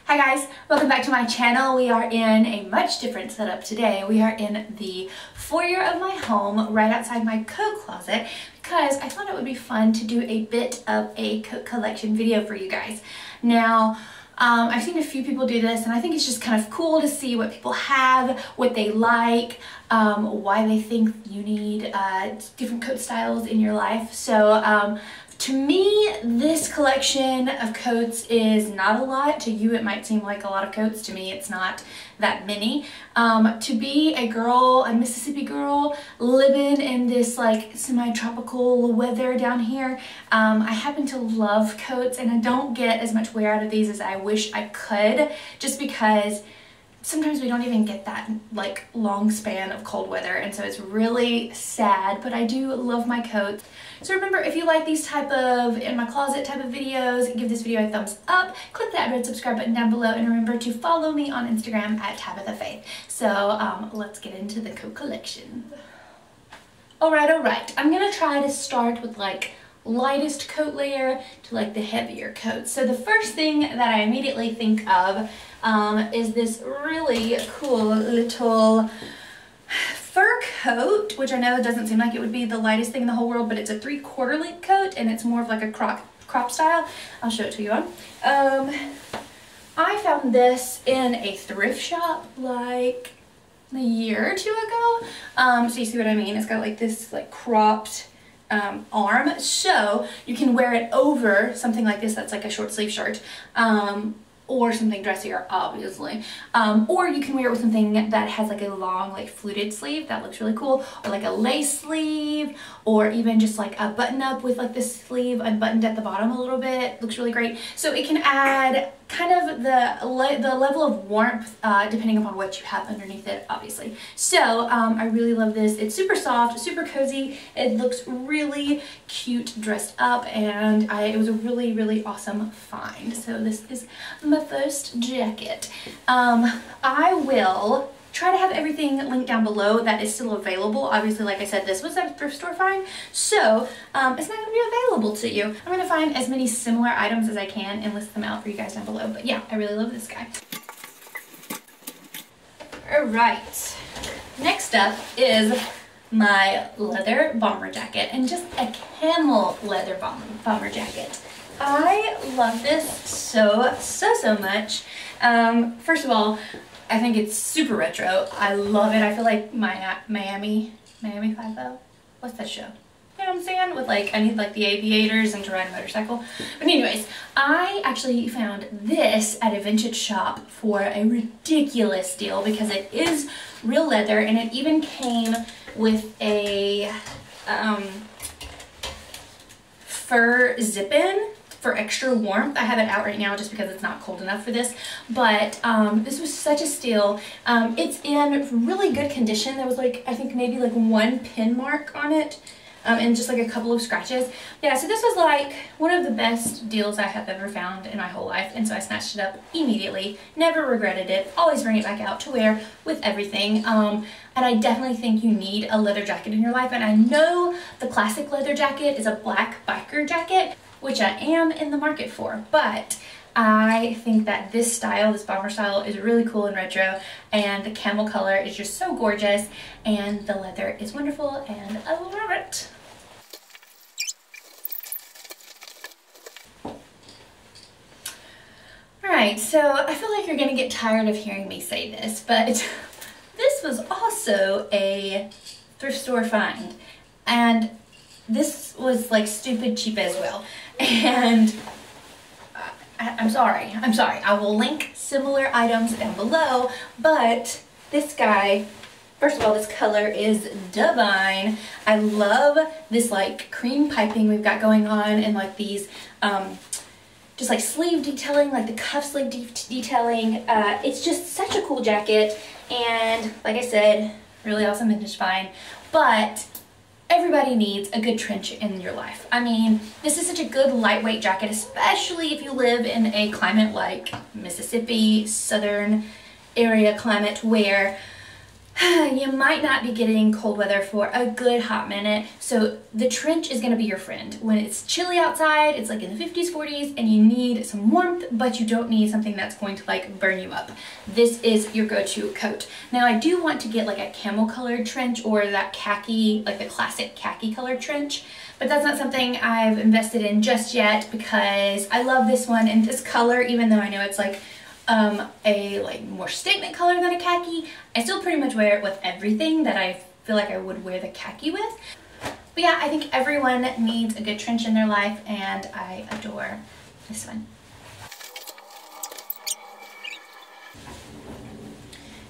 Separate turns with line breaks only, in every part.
Hi guys, welcome back to my channel. We are in a much different setup today. We are in the foyer of my home right outside my coat closet because I thought it would be fun to do a bit of a coat collection video for you guys. Now, I've seen a few people do this and I think it's just kind of cool to see what people have, what they like, why they think you need different coat styles in your life. So to me, this collection of coats is not a lot. To you, it might seem like a lot of coats. To me, it's not that many. To be a girl, a Mississippi girl, living in this like semi-tropical weather down here, I happen to love coats and I don't get as much wear out of these as I wish I could, just because sometimes we don't even get that like long span of cold weather, and so it's really sad, but I do love my coats. So remember, if you like these type of in my closet type of videos, give this video a thumbs up, click that red subscribe button down below, and remember to follow me on Instagram at Tabitha Faith. So let's get into the coat collection. Alright, I'm gonna try to start with like lightest coat layer to like the heavier coats. So the first thing that I immediately think of is this really cool little fur coat, which I know doesn't seem like it would be the lightest thing in the whole world, but it's a 3/4 length coat and it's more of like a crop style. I'll show it to you on. I found this in a thrift shop like a year or two ago. So you see what I mean? It's got like this like cropped arm, so you can wear it over something like this that's like a short sleeve shirt, or something dressier, obviously, or you can wear it with something that has like a long like fluted sleeve. That looks really cool, or like a lace sleeve, or even just like a button up with like this sleeve unbuttoned at the bottom a little bit. Looks really great. So it can add kind of the level of warmth depending upon what you have underneath it, obviously. So I really love this. It's super soft, super cozy. It looks really cute dressed up, and it was a really awesome find. So this is my first jacket. I will try to have everything linked down below that is still available. Obviously, like I said, this was at a thrift store find, so it's not going to be available to you. I'm going to find as many similar items as I can and list them out for you guys down below. But yeah, I really love this guy. Alright, next up is my leather bomber jacket, and just a camel leather bomber jacket. I love this so much. First of all, I think it's super retro. I love it. I feel like Miami 5-0. What's that show? You know what I'm saying? With like, I need like the aviators and to ride a motorcycle. But anyways, I actually found this at a vintage shop for a ridiculous deal because it is real leather, and it even came with a fur zip-in for extra warmth. I have it out right now just because it's not cold enough for this, but this was such a steal. It's in really good condition. There was like, I think maybe like one pin mark on it, and just like a couple of scratches. Yeah, so this was like one of the best deals I have ever found in my whole life, and so I snatched it up immediately. Never regretted it. Always bring it back out to wear with everything. And I definitely think you need a leather jacket in your life, and I know the classic leather jacket is a black biker jacket, which I am in the market for, but I think that this style, this bomber style, is really cool and retro, and the camel color is just so gorgeous, and the leather is wonderful, and I love it. Alright, so I feel like you're gonna get tired of hearing me say this, but this was also a thrift store find, and this was like stupid cheap as well. And I'm sorry. I will link similar items down below, but this guy, first of all, this color is divine. I love this like cream piping we've got going on, and like these just like sleeve detailing, like the cuff sleeve detailing. It's just such a cool jacket, and like I said, really awesome vintage find. But everybody needs a good trench in your life. I mean, this is such a good lightweight jacket, especially if you live in a climate like Mississippi, southern area climate, where you might not be getting cold weather for a good hot minute, so the trench is going to be your friend. When it's chilly outside, it's like in the 50s, 40s, and you need some warmth, but you don't need something that's going to like burn you up. This is your go-to coat. Now I do want to get like a camel colored trench or that khaki, like the classic khaki colored trench, but that's not something I've invested in just yet because I love this one in this color, even though I know it's like a like more statement color than a khaki. I still pretty much wear it with everything that I feel like I would wear the khaki with. But yeah, I think everyone needs a good trench in their life, and I adore this one.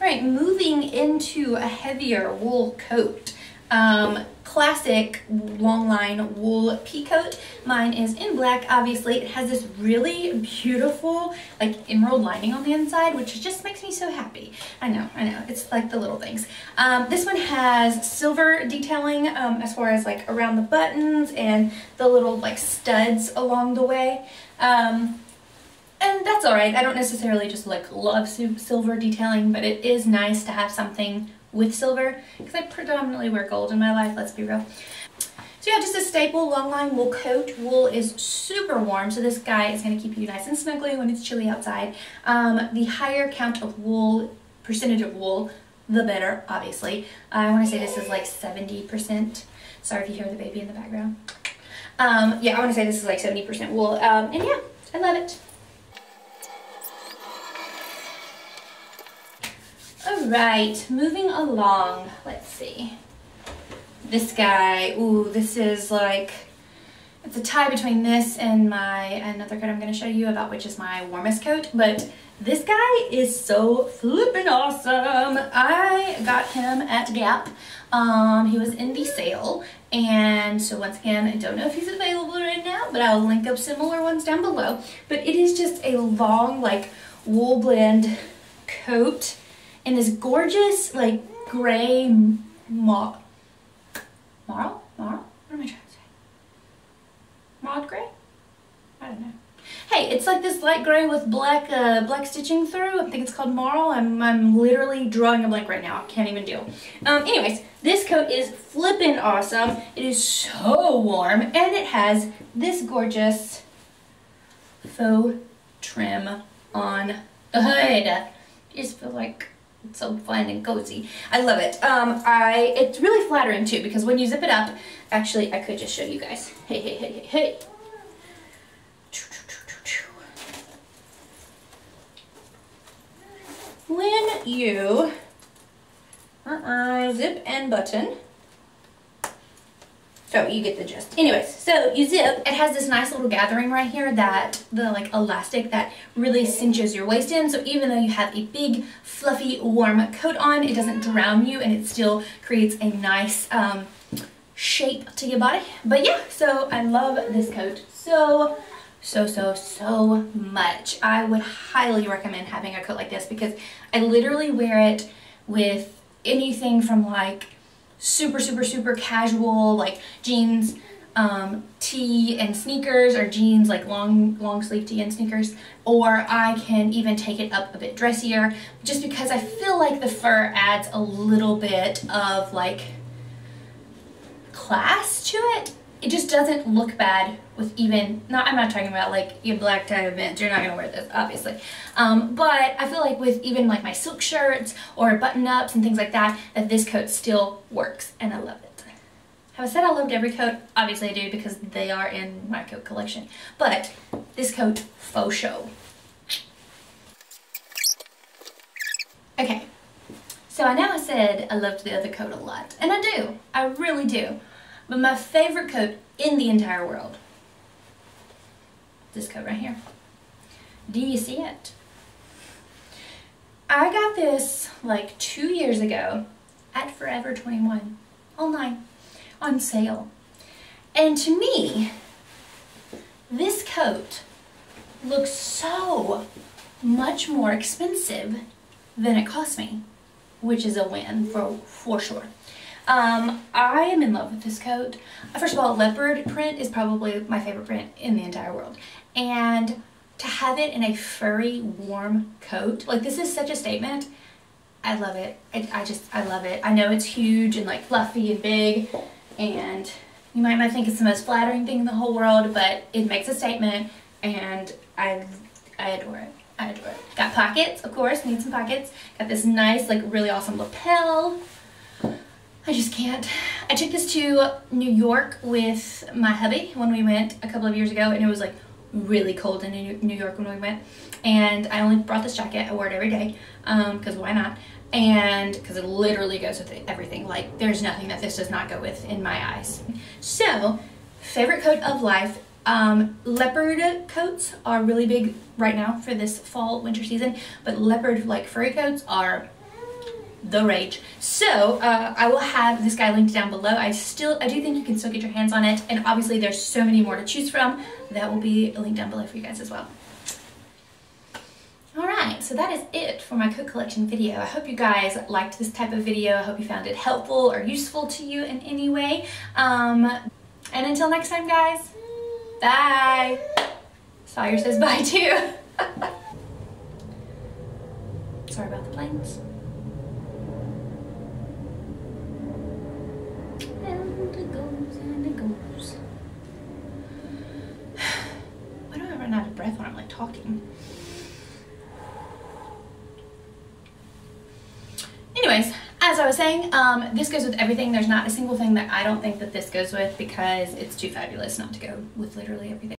All right, moving into a heavier wool coat. Classic long line wool pea coat. Mine is in black, obviously. It has this really beautiful like emerald lining on the inside, which just makes me so happy. I know, it's like the little things. This one has silver detailing as far as like around the buttons and the little like studs along the way. And that's all right. I don't necessarily just like love silver detailing, but it is nice to have something with silver because I predominantly wear gold in my life, let's be real. So yeah, just a staple long line wool coat. Wool is super warm, so this guy is going to keep you nice and snuggly when it's chilly outside. The higher count of wool, percentage of wool, the better, obviously. I want to say this is like 70%. Sorry if you hear the baby in the background. Yeah, I want to say this is like 70% wool, and yeah, I love it. All right, moving along, let's see. This guy, ooh, this is like, it's a tie between this and another coat I'm gonna show you about, which is my warmest coat, but this guy is so flippin' awesome. I got him at Gap. He was in the sale, and so once again, I don't know if he's available right now, but I'll link up similar ones down below. But it is just a long, like, wool blend coat in this gorgeous, like, gray What am I trying to say? Mauve gray? I don't know. Hey, it's like this light gray with black black stitching through. I think it's called marl. I'm literally drawing a blank right now. I can't even deal. Anyways, this coat is flippin' awesome. It is so warm, and it has this gorgeous faux trim on the hood. I just feel like it's so fun and cozy. I love it. It's really flattering too, because when you zip it up, actually I could just show you guys. Hey. When you zip and button, so you get the gist. Anyways, so you zip, it has this nice little gathering right here, that the like elastic that really cinches your waist in, so even though you have a big fluffy warm coat on, it doesn't drown you, and it still creates a nice shape to your body. But yeah, so I love this coat so much. I would highly recommend having a coat like this, because I literally wear it with anything from like super casual, like jeans, tee and sneakers, or jeans, like long sleeve tee and sneakers, or I can even take it up a bit dressier, just because I feel like the fur adds a little bit of like class to it. It just doesn't look bad with even, I'm not talking about like your black tie event, you're not gonna wear this, obviously. But I feel like with even like my silk shirts or button-ups and things like that, that this coat still works, and I love it. Have I said I loved every coat? Obviously I do, because they are in my coat collection. But this coat, faux show. Okay, so I know I said I loved the other coat a lot, and I do, I really do. But my favorite coat in the entire world, this coat right here. Do you see it? I got this like 2 years ago at Forever 21 online on sale. And to me, this coat looks so much more expensive than it cost me, which is a win for sure. I am in love with this coat. First of all, leopard print is probably my favorite print in the entire world. And to have it in a furry, warm coat, like this is such a statement. I love it. I love it. I know it's huge and like fluffy and big, and you might not think it's the most flattering thing in the whole world, but it makes a statement, and I adore it. I adore it. Got pockets, of course, need some pockets. Got this nice, like really awesome lapel. I just can't. I took this to New York with my hubby when we went a couple of years ago, and it was like really cold in New York when we went. And I only brought this jacket. I wore it every day, because why not? And because it literally goes with everything. Like, there's nothing that this does not go with in my eyes. So, favorite coat of life. Leopard coats are really big right now for this fall winter season, but leopard like furry coats are the rage. So I will have this guy linked down below. I do think you can still get your hands on it, and obviously there's so many more to choose from. That will be linked down below for you guys as well. Alright, so that is it for my coat collection video. I hope you guys liked this type of video. I hope you found it helpful or useful to you in any way. And until next time, guys, bye! Sawyer says bye too. Sorry about the planes. And it goes and it goes. Why do I run out of breath when I'm like talking? Anyways, as I was saying, this goes with everything. There's not a single thing that I don't think that this goes with, because it's too fabulous not to go with literally everything.